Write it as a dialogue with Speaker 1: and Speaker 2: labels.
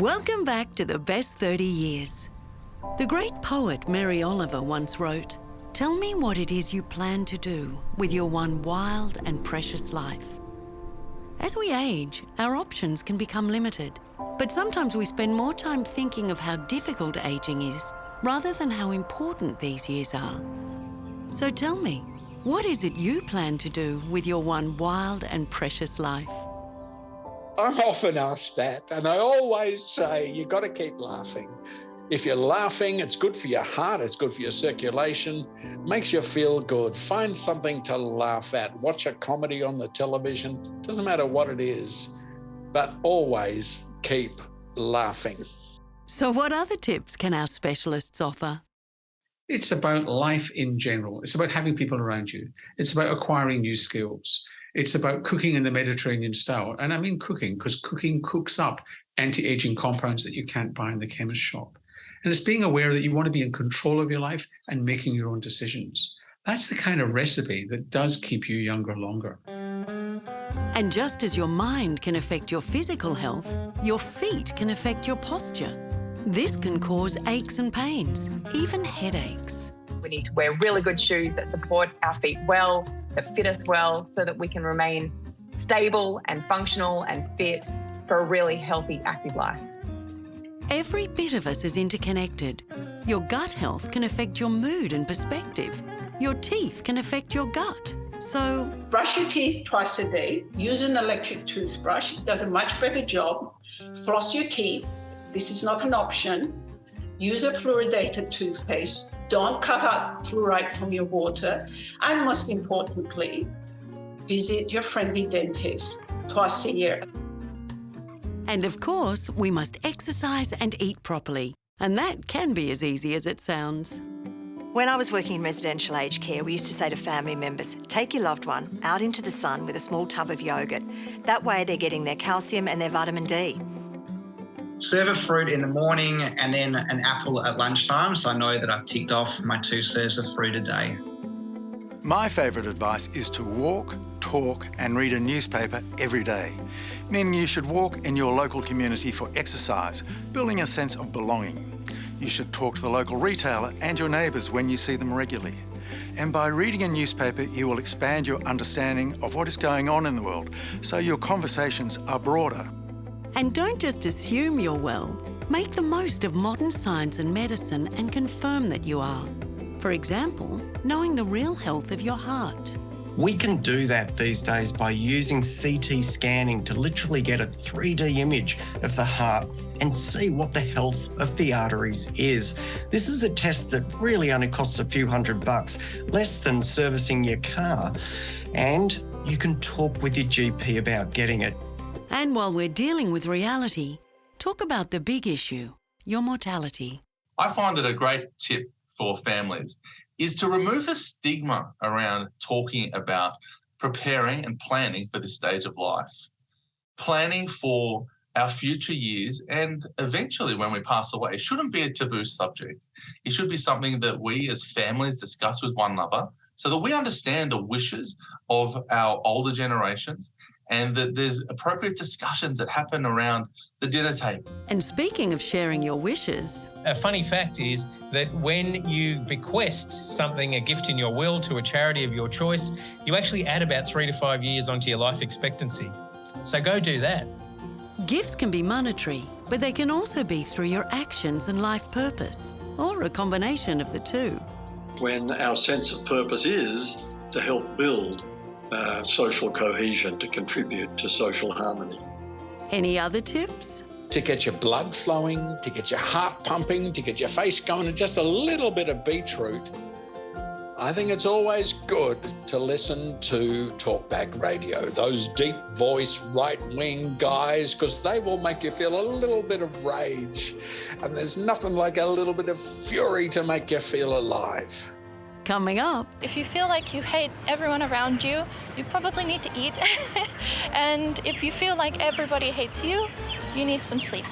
Speaker 1: Welcome back to the best 30 years. The great poet Mary Oliver once wrote, "Tell me what it is you plan to do with your one wild and precious life." As we age, our options can become limited, but sometimes we spend more time thinking of how difficult aging is rather than how important these years are. So tell me, what is it you plan to do with your one wild and precious life?
Speaker 2: I'm often asked that, and I always say, you've got to keep laughing. If you're laughing, it's good for your heart, it's good for your circulation, makes you feel good. Find something to laugh at. Watch a comedy on the television, doesn't matter what it is, but always keep laughing.
Speaker 1: So what other tips can our specialists offer?
Speaker 3: It's about life in general. It's about having people around you. It's about acquiring new skills. It's about cooking in the Mediterranean style. And I mean cooking, because cooking cooks up anti-aging compounds that you can't buy in the chemist shop. And it's being aware that you want to be in control of your life and making your own decisions. That's the kind of recipe that does keep you younger longer.
Speaker 1: And just as your mind can affect your physical health, your feet can affect your posture. This can cause aches and pains, even headaches.
Speaker 4: We need to wear really good shoes that support our feet well, that fit us well, so that we can remain stable and functional and fit for a really healthy, active life.
Speaker 1: Every bit of us is interconnected. Your gut health can affect your mood and perspective. Your teeth can affect your gut. So
Speaker 5: brush your teeth twice a day. Use an electric toothbrush. It does a much better job. Floss your teeth. This is not an option. Use a fluoridated toothpaste. Don't cut out fluoride from your water. And most importantly, visit your friendly dentist twice a year.
Speaker 1: And of course, we must exercise and eat properly. And that can be as easy as it sounds.
Speaker 6: When I was working in residential aged care, we used to say to family members, take your loved one out into the sun with a small tub of yoghurt. That way they're getting their calcium and their vitamin D.
Speaker 7: Serve a fruit in the morning and then an apple at lunchtime, so I know that I've ticked off my 2 serves of fruit a day.
Speaker 8: My favourite advice is to walk, talk and read a newspaper every day, meaning you should walk in your local community for exercise, building a sense of belonging. You should talk to the local retailer and your neighbours when you see them regularly. And by reading a newspaper, you will expand your understanding of what is going on in the world, so your conversations are broader.
Speaker 1: And don't just assume you're well. Make the most of modern science and medicine and confirm that you are. For example, knowing the real health of your heart.
Speaker 9: We can do that these days by using CT scanning to literally get a 3D image of the heart and see what the health of the arteries is. This is a test that really only costs a few $100, less than servicing your car. And you can talk with your GP about getting it.
Speaker 1: And while we're dealing with reality, talk about the big issue, your mortality.
Speaker 10: I find that a great tip for families is to remove the stigma around talking about preparing and planning for this stage of life. Planning for our future years and eventually when we pass away shouldn't be a taboo subject. It should be something that we as families discuss with one another so that we understand the wishes of our older generations and that there's appropriate discussions that happen around the dinner table.
Speaker 1: And speaking of sharing your wishes...
Speaker 11: A funny fact is that when you bequest something, a gift in your will to a charity of your choice, you actually add about 3 to 5 years onto your life expectancy. So go do that.
Speaker 1: Gifts can be monetary, but they can also be through your actions and life purpose, or a combination of the two.
Speaker 12: When our sense of purpose is to help build social cohesion, to contribute to social harmony.
Speaker 1: Any other tips?
Speaker 2: To get your blood flowing, to get your heart pumping, to get your face going, and just a little bit of beetroot. I think it's always good to listen to talkback radio, those deep voice right-wing guys, because they will make you feel a little bit of rage. And there's nothing like a little bit of fury to make you feel alive.
Speaker 1: Coming up.
Speaker 13: If you feel like you hate everyone around you, you probably need to eat. And if you feel like everybody hates you, you need some sleep.